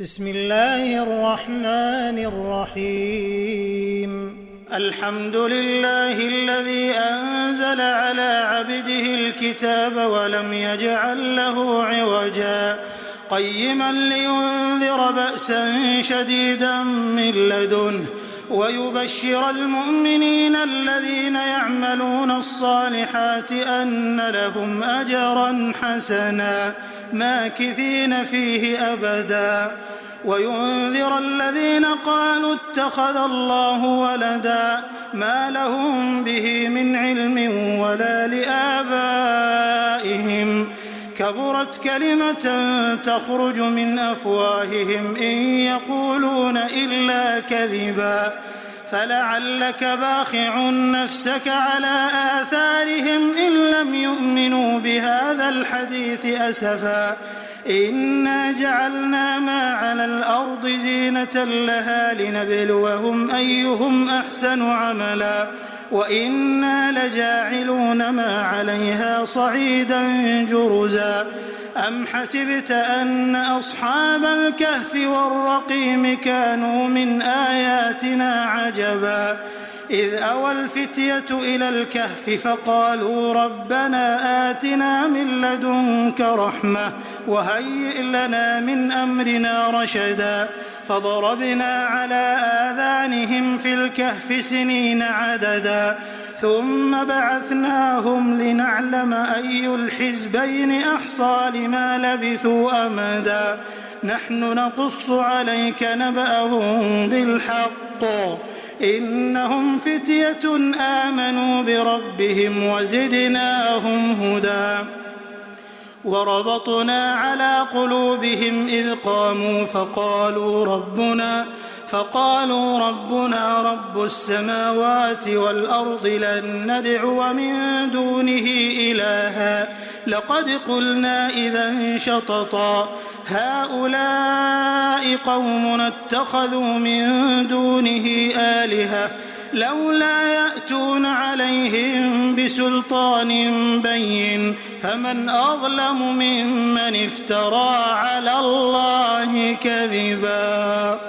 بسم الله الرحمن الرحيم. الحمد لله الذي أنزل على عبده الكتاب ولم يجعل له عوجا قيما لينذر بأسا شديدا من لدنه ويبشر المؤمنين الذين يعملون الصالحات أن لهم أجرا حسنا ماكثين فيه أبدا وينذر الذين قالوا اتخذ الله ولدا ما لهم به من علم ولا لآبائهم كبرت كلمة تخرج من أفواههم إن يقولون إلا كذبا فلعلك باخع نفسك على آثارهم إن لم يؤمنوا بهذا الحديث أسفا إنا جعلنا ما على الأرض زينة لها لنبلوهم أيهم أحسن عملا وإنا لجاعلون ما عليها صعيدا جرزا أم حسبت أن أصحاب الكهف والرقيم كانوا من آياتنا عجبا إذ أوى الفتية إلى الكهف فقالوا ربنا آتنا من لدنك رحمة وهيئ لنا من أمرنا رشدا فضربنا على آذانهم في الكهف سنين عددا ثم بعثناهم لنعلم أي الحزبين أحصى لما لبثوا أمدا نحن نقص عليك نبأهم بالحق إنهم فتية آمنوا بربهم وزدناهم هدى وربطنا على قلوبهم إذ قاموا فقالوا ربنا رب السماوات والأرض لن ندعو من دونه إلها لقد قلنا إذا شططا هؤلاء قومنا اتخذوا من دونه آلهة لولا يأتون عليهم بسلطان بين فمن أظلم ممن افترى على الله كذبا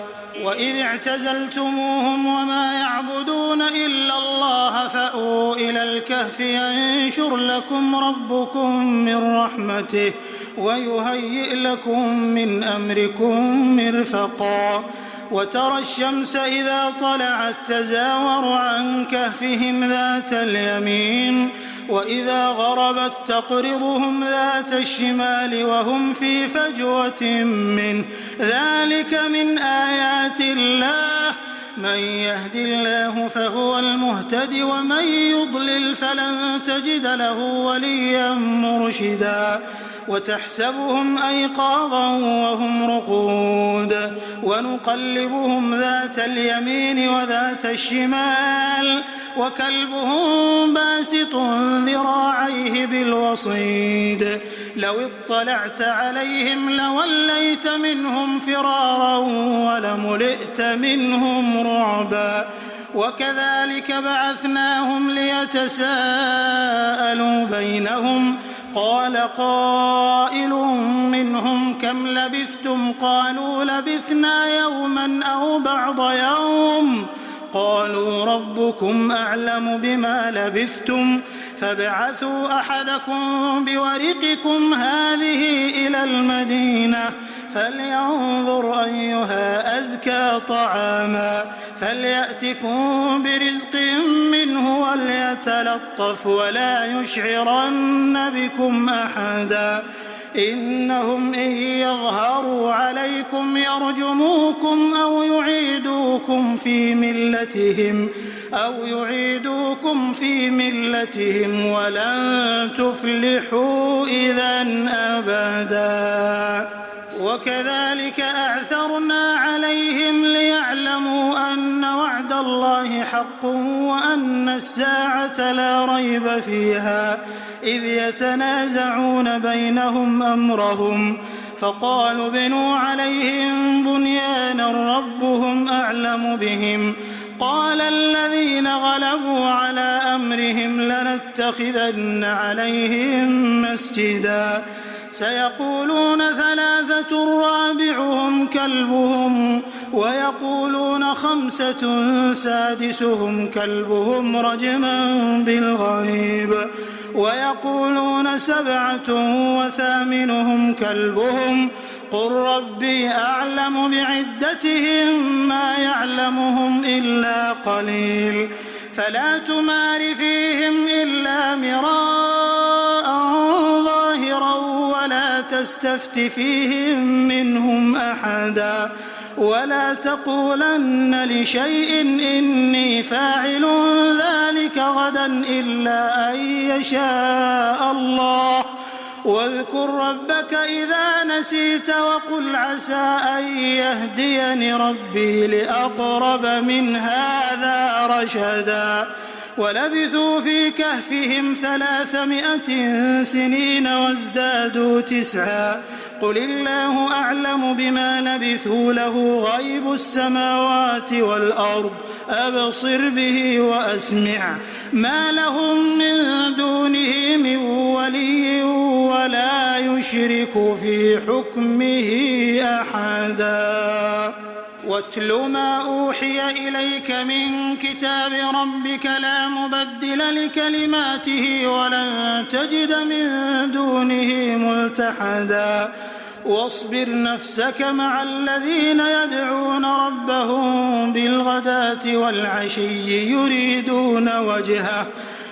وإذ اعتزلتموهم وما يعبدون إلا الله فأووا إلى الكهف ينشر لكم ربكم من رحمته ويهيئ لكم من أمركم مرفقا وترى الشمس إذا طلعت تزاور عن كهفهم ذات اليمين وإذا غربت تقرضهم ذات الشمال وهم في فجوة منه ذلك من آيات الله من يهد الله فهو المهتد ومن يضلل فلن تجد له وليا مرشدا وتحسبهم أيقاظا وهم رقود ونقلبهم ذات اليمين وذات الشمال وكلبهم باسط ذراعيه بالوصيد لو اطلعت عليهم لوليت منهم فرارا ولملئت منهم رعبا وكذلك بعثناهم ليتساءلوا بينهم قال قائل منهم كم لبثتم قالوا لبثنا يوما أو بعض يوم قالوا ربكم أعلم بما لبثتم فابعثوا أحدكم بورقكم هذه إلى المدينة فلينظر أيها أزكى طعاما فليأتكم برزق منه وليتلطف ولا يشعرن بكم أحدا إنهم إن يظهروا عليكم يرجموكم أو يعيدوكم في ملتهم ولن تفلحوا إذا أبدا وكذلك أعثرنا عليهم ليعلموا أن وعد الله حق وأن الساعة لا ريب فيها إذ يتنازعون بينهم أمرهم فقالوا بنوا عليهم بنيانا ربهم أعلم بهم قال الذين غلبوا على أمرهم لنتخذن عليهم مسجدا سيقولون 3 رابعهم كلبهم ويقولون 5 سادسهم كلبهم رجما بالغيب ويقولون 7 وثامنهم كلبهم قل ربي أعلم بعدتهم ما يعلمهم إلا قليل فلا تمار فيهم إلا مراء ظاهرا ولا تستفت فيهم منهم أحدا ولا تقولن لشيء إني فاعل ذلك غدا إلا أن يشاء الله واذكر ربك إذا نسيت وقل عسى أن يهديني ربي لأقرب من هذا رشدا ولبثوا في كهفهم 300 سنين وازدادوا 9 قل الله أعلم بما لبثوا له غيب السماوات والأرض أبصر به وأسمع ما لهم من دونه من ولي ولا يشرك في حكمه أحدا واتل ما أوحي إليك من كتاب ربك لا مبدل لكلماته ولن تجد من دونه ملتحدا واصبر نفسك مع الذين يدعون ربهم بالغداة والعشي يريدون وجهه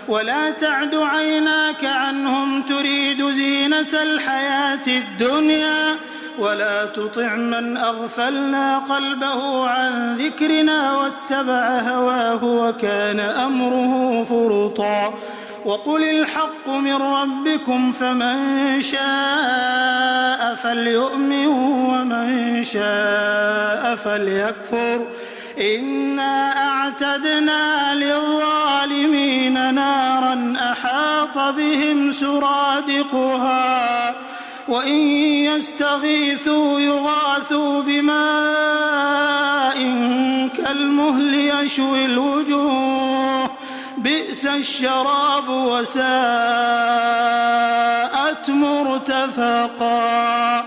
ولا تعد عيناك عنهم تريد زينة الحياة الدنيا ولا تطع من أغفلنا قلبه عن ذكرنا واتبع هواه وكان أمره فرطا وقل الحق من ربكم فمن شاء فليؤمن ومن شاء فليكفر إنا أعتدنا للظالمين نارا أحاط بهم سرادقها وإن يستغيثوا يغاثوا بماء كالمهل يشوي الوجوه بئس الشراب وساءت مرتفقا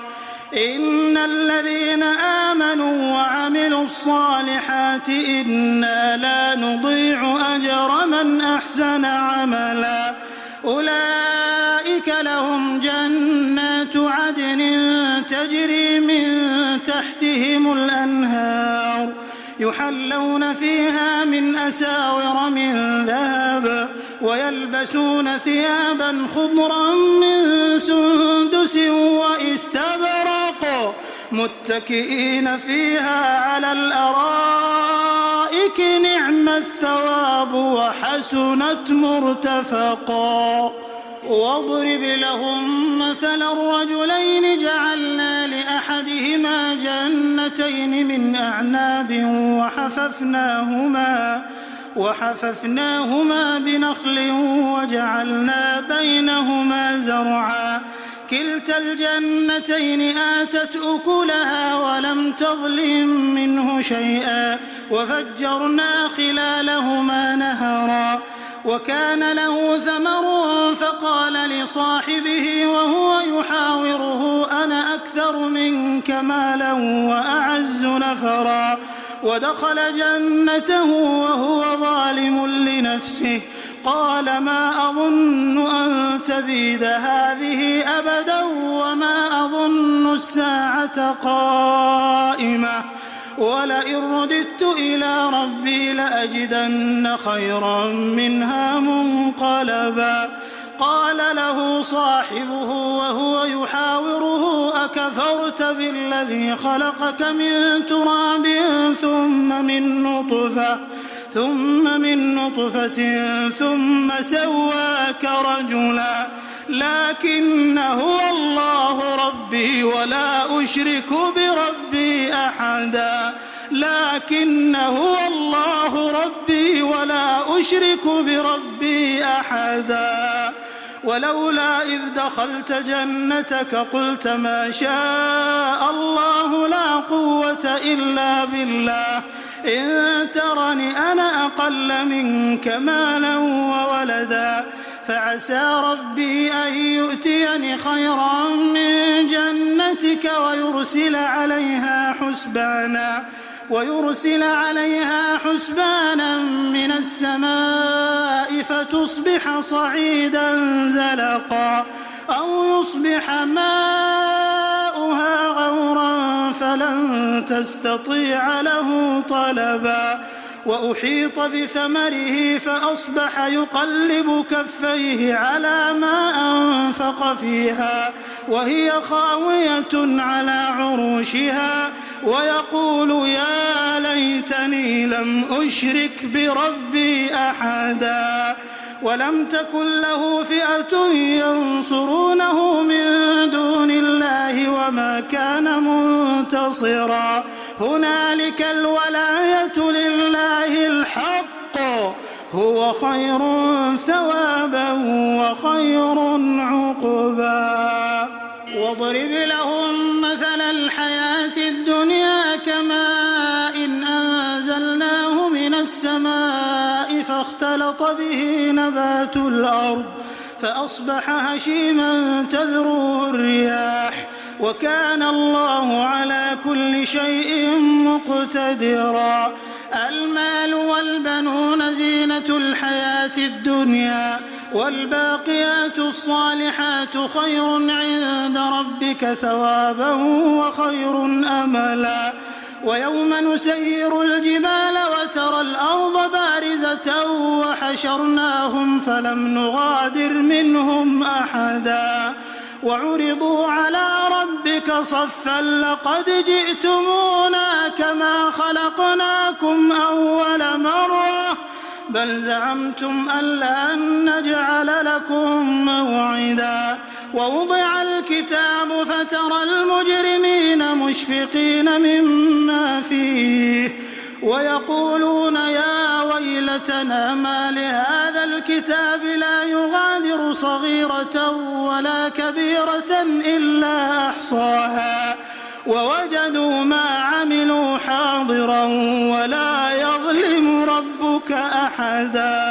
إن الذين آمنوا وعملوا الصالحات إنا لا نضيع أجر من أحسن عملا أولئك لهم جنات عدن تجري من تحتهم الأنهار يحلون فيها من أساور من ذهب ويلبسون ثيابا خضرا من سندس وإستبرق متكئين فيها على الأرائك نعم الثواب وحسنت مرتفقا واضرب لهم مثل الرجلين جعلنا لأحدهما جنتين من أعناب وحففناهما بنخل وجعلنا بينهما زرعا كلتا الجنتين آتت أكلها ولم تظلم منه شيئا وفجرنا خلالهما نهرا وكان له ثمر فقال لصاحبه وهو يحاوره أنا أكثر منك مالا وأعز نفرا ودخل جنته وهو ظالم لنفسه قال ما أظن أن تبيد هذه أبدا وما أظن الساعة قائمة ولئن رددت إلى ربي لأجدن خيرا منها منقلبا قال له صاحبه وهو يحاوره أكفرت بالذي خلقك من تراب ثم من نطفة ثم سواك رجلا لكن هو الله ربي ولا أشرك بربي أحدا لكن هو الله ربي ولا أشرك بربي أحدا ولولا إذ دخلت جنتك قلت ما شاء الله لا قوة إلا بالله إن ترني أنا أقل منك مالا وولدا فعسى ربي أن يؤتيني خيرا من جنتك ويرسل عليها حسبانا من السماء فتصبح صعيدا زلقا أو يصبح ماؤها غورا فلن تستطيع له طلبا وأحيط بثمره فأصبح يقلب كفيه على ما أنفق فيها وهي خاوية على عروشها ويقول يا ليتني لم أشرك بربي أحدا ولم تكن له فئة ينصرونه من دون الله وما كان منتصرا هنالك الولاية لله الحق هو خير ثوابا وخير عقبا واضرب لهم مثل الحياة الدنيا كماء أنزلناه من السماء فاختلط به نبات الأرض فأصبح هشيما تذروه الرياح وكان الله على كل شيء مقتدرا المال والبنون زينة الحياة الدنيا والباقيات الصالحات خير عند ربك ثوابا وخير أملا ويوم نسير الجبال وترى الأرض بارزة وحشرناهم فلم نغادر منهم أحدا وعرضوا على ربك صفا لقد جئتمونا كما خلقناكم أول مرة بل زعمتم أن لن نجعل لكم موعدا ووضع الكتاب فترى المجرمين مشفقين مما فيه ويقولون يا ويلتنا ما لهذا الكتاب لا يغادر صغيرة ولا كبيرة إلا أحصاها ووجدوا ما عملوا حاضرا ولا يظلم ربك أحدا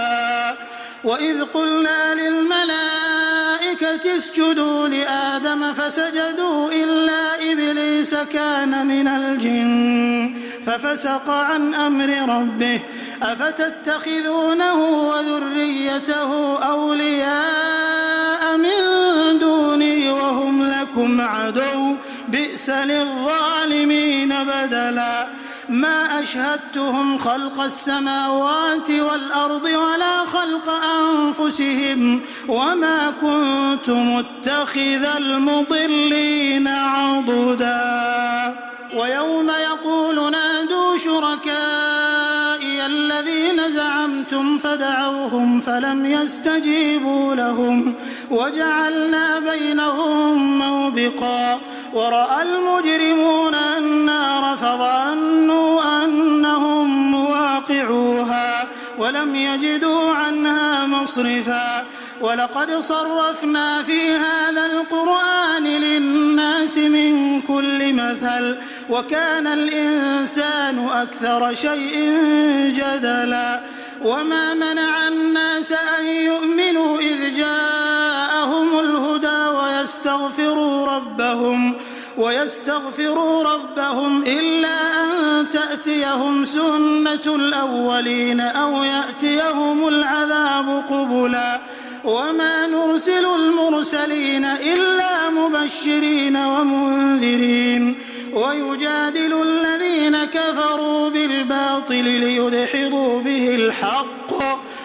وإذ قلنا للملائكة اسجدوا لآدم فسجدوا إلا إبليس كان من الجن ففسق عن أمر ربه أفتتخذونه وذريته أولياء من دوني وهم لكم عدو بئس للظالمين بدلا ما أشهدتهم خلق السماوات والأرض ولا خلق أنفسهم وما كنت متخذ المضلين عضدا ويوم يقول نادوا شركائي الذين زعمتم فدعوهم فلم يستجيبوا لهم وجعلنا بينهم موبقا ورأى المجرمون النار فظنوا أنهم مواقعوها ولم يجدوا عنها مصرفا ولقد صرفنا في هذا القرآن للناس من كل مثل وكان الإنسان أكثر شيء جدلا وما منع الناس أن يؤمنوا إذ جاءهم الهدى ويستغفروا ربهم إلا أن تأتيهم سنة الأولين أو يأتيهم العذاب قبلا وما نرسل المرسلين إلا مبشرين ومنذرين ويجادل الذين كفروا بالباطل ليدحضوا به الحق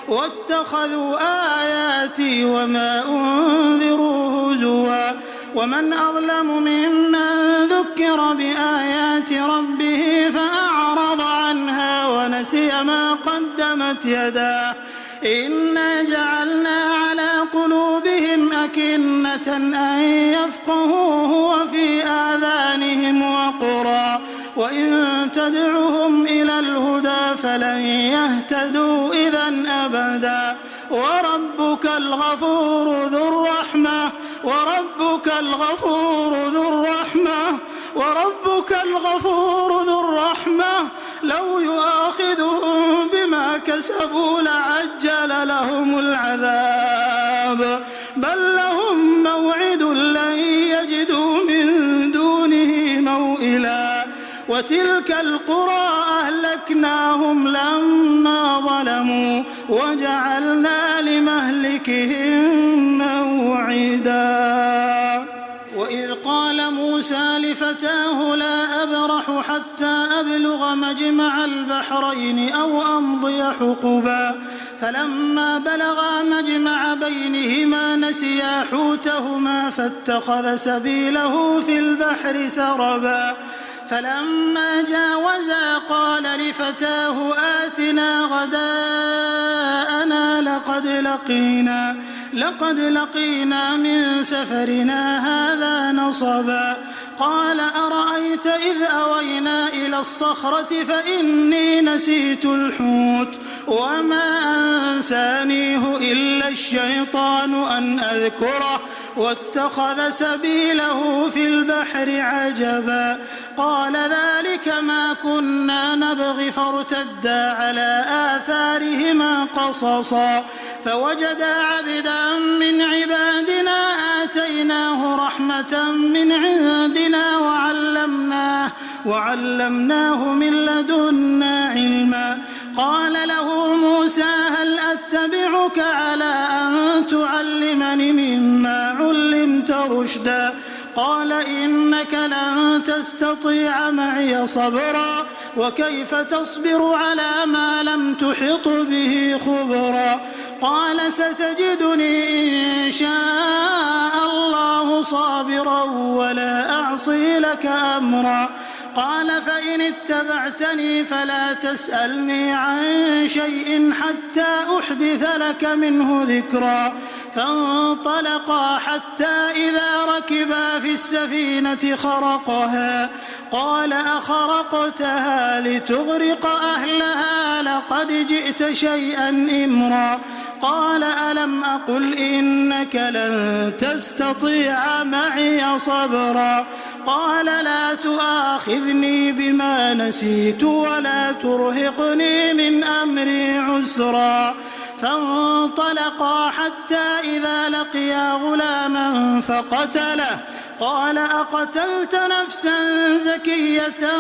واتخذوا آياتي وما أنذروا هزوا ومن أظلم ممن ذكر بآيات ربه فأعرض عنها ونسي ما قدمت يداه إنا جعلنا على قلوبهم أكنة أن يفقهوه وفي آذانهم وقرا وإن تدعهم إلى الهدى فلن يهتدوا إذا أبدا وربك الغفور ذو الرحمة لو يؤاخذهم بما كسبوا لعجل لهم العذاب حساب بل لهم موعد لن يجدوا من دونه موئلا وتلك القرى أهلكناهم لما ظلموا وجعلنا لمهلكهم موعدا وإذ قال موسى لفتاه لا أبرح حتى أبلغ مجمع البحرين أو أمضي حقبا فلما بلغا مجمع بينهما نسيا حوتهما فاتخذ سبيله في البحر سربا فلما جاوزا قال لفتاه آتنا غداءنا لقد لقينا من سفرنا هذا نصبا قال أرأيت إذ أوينا إلى الصخرة فإني نسيت الحوت وما أنسانيه إلا الشيطان أن أذكره واتخذ سبيله في البحر عجبا قال ذلك ما كنا نبغي فارتدا على آثارهما قصصا فوجدا عبدا من عبادنا آتيناه رحمة من عندنا وعلمناه من لدنا علما قال له موسى هل أتبعك على أن تعلمني مما علمت رشدا قال إنك لن تستطيع معي صبرا وكيف تصبر على ما لم تحط به خبرا قال ستجدني إن شاء الله صابرا ولا أعصي لك أمرا قال فإن اتبعتني فلا تسألني عن شيء حتى أحدث لك منه ذكرا فانطلقا حتى إذا ركبا في السفينة خرقها قال أخرقتها لتغرق أهلها لقد جئت شيئا إمرا قال ألم أقل إنك لن تستطيع معي صبرا قال لا تؤاخذني بما نسيت ولا ترهقني من أمري عسرا فانطلقا حتى إذا لقيا غلاما فقتله قال أقتلت نفسا زكية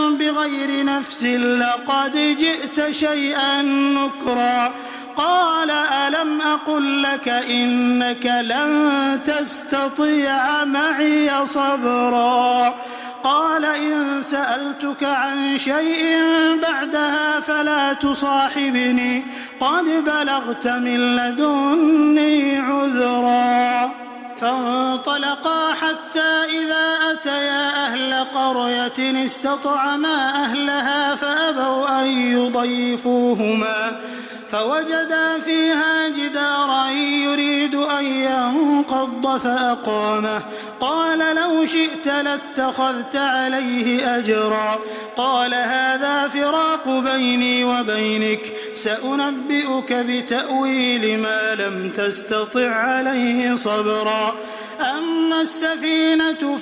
بغير نفس لقد جئت شيئا نكرا قال ألم أقل لك إنك لن تستطيع معي صبرا قال إن سألتك عن شيء بعدها فلا تصاحبني قد بلغت من لدني عذرا فانطلقا حتى إذا أتيا أهل قرية استطعما أهلها فأبوا أن يضيفوهما فوجدا فيها جدارا يريد أن ينقض فأقامه قال لو شئت لاتخذت عليه أجرا قال هذا فراق بيني وبينك سأنبئك بتأويل ما لم تستطع عليه صبرا أما السفينة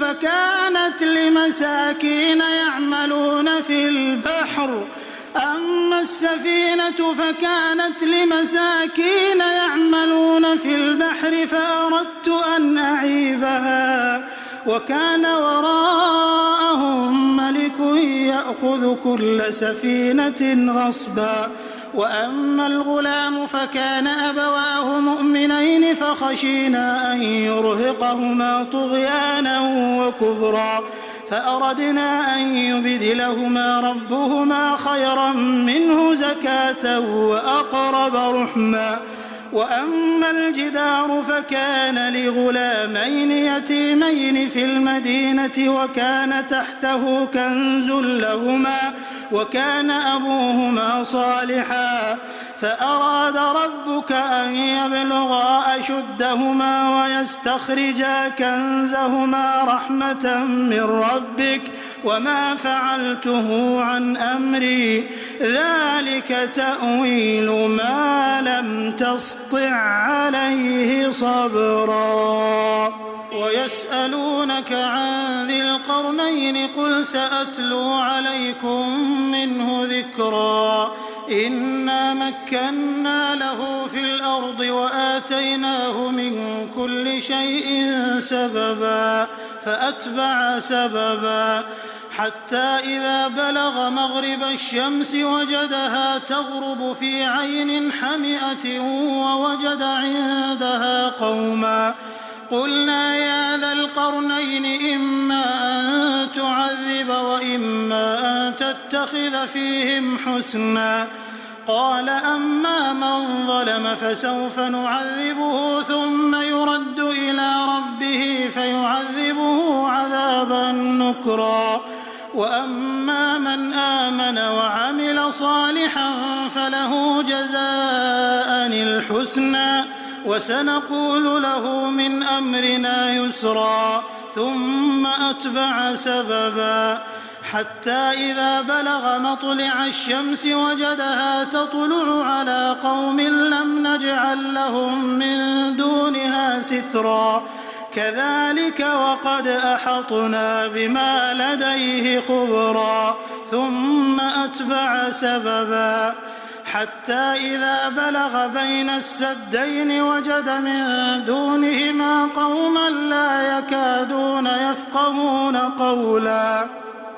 فكانت لمساكين يعملون في البحر فأردت أن أعيبها وكان وراءهم ملك يأخذ كل سفينة غصبا وأما الغلام فكان أبواه مؤمنين فخشينا أن يرهقهما طغيانا وكفرا فأردنا أن يبدلهما ربهما خيرا منه زكاة وأقرب رحما وأما الجدار فكان لغلامين يتيمين في المدينة وكان تحته كنز لهما وكان أبوهما صالحا فأراد ربك أن يبلغا أشدهما ويستخرجا كنزهما رحمة من ربك وما فعلته عن أمري ذلك تأويل ما لم تسطع عليه صبرا ويسألونك عن ذي القرنين قل سأتلو عليكم منه ذكرا إنا مكنا له في الأرض وآتيناه من كل شيء سببا فأتبع سببا حتى إذا بلغ مغرب الشمس وجدها تغرب في عين حمئة ووجد عندها قوما قلنا يا ذا القرنين إما أن تعذب وإما أن تتخذ فيهم حسنا قال أما من ظلم فسوف نعذبه ثم يرد إلى ربه فيعذبه عذابا نكرا وأما من آمن وعمل صالحا فله جزاء الحسنى وسنقول له من أمرنا يسرا ثم أتبع سببا حتى إذا بلغ مطلع الشمس وجدها تطلع على قوم لم نجعل لهم من دونها سترا كذلك وقد أحطنا بما لديه خبرا ثم أتبع سببا حتى إذا بلغ بين السدين وجد من دونهما قوما لا يكادون يفقهون قولا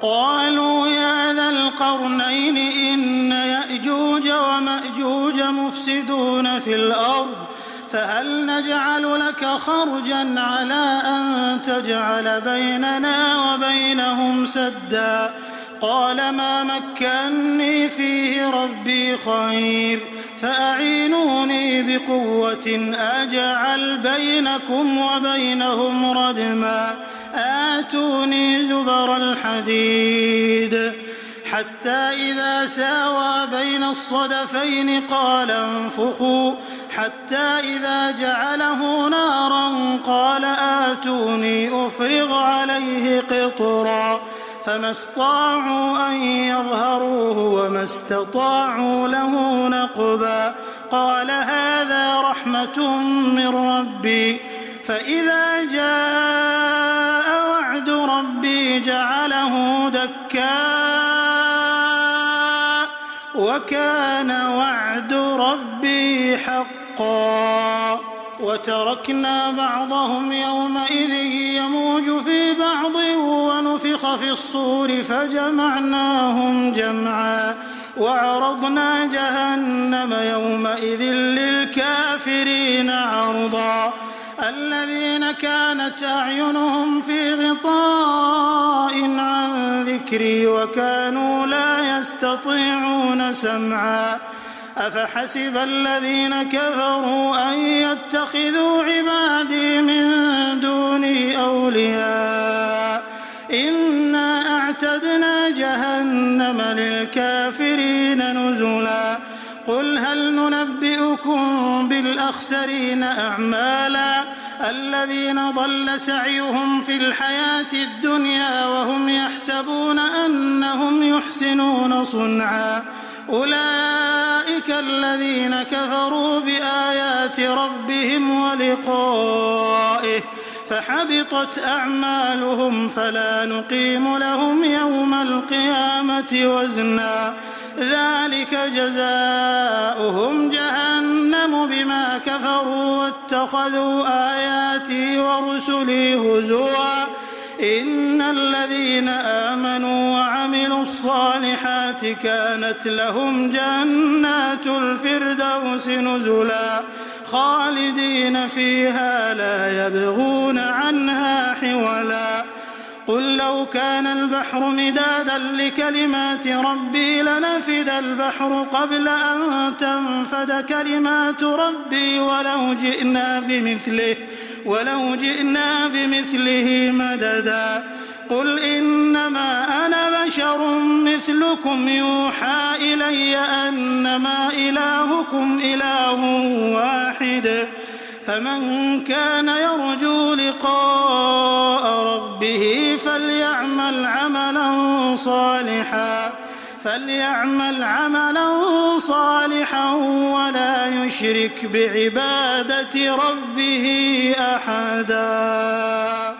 قالوا يا ذا القرنين إن يأجوج ومأجوج مفسدون في الأرض فهل نجعل لك خرجا على أن تجعل بيننا وبينهم سدا قال ما مكني فيه ربي خير فأعينوني بقوة أجعل بينكم وبينهم ردما آتوني زبر الحديد حتى إذا ساوى بين الصدفين قال انفخوا حتى إذا جعله نارا قال آتوني أفرغ عليه قطرا فما استطاعوا أن يظهروه وما استطاعوا له نقبا قال هذا رحمة من ربي فإذا جاء وعد ربي جعله دكاء وكان وعد ربي حقا وتركنا بعضهم يومئذ يموج في بعض ونفخ في الصور فجمعناهم جمعا وعرضنا جهنم يومئذ للكافرين عرضا الذين كانت أعينهم في غطاء عن ذكري وكانوا لا يستطيعون سمعا أفحسب الذين كفروا أن يتخذوا عبادي من دوني أولياء إنا أعتدنا جهنم للكافرين نزلا قل هل ننبئكم بالأخسرين أعمالا الذين ضل سعيهم في الحياة الدنيا وهم يحسبون أنهم يحسنون صنعا أولئك الذين كفروا بآيات ربهم ولقائه فحبطت أعمالهم فلا نقيم لهم يوم القيامة وزنا ذلك جزاؤهم جهنم بما كفروا واتخذوا آياتي ورسلي هزوا إن الذين آمنوا وعملوا الصالحات كانت لهم جنات الفردوس نزلا خالدين فيها لا يبغون عنها حولا قل لو كان البحر مدادا لكلمات ربي لنفد البحر قبل أن تنفد كلمات ربي ولو جئنا بمثله مددا قل إنما أنا بشر مثلكم يوحى إلي أنما إلهكم إله واحد فمن كان يرجو لقاء ربه فليعمل عملا صالحا ولا يشرك بعبادة ربه أحدا.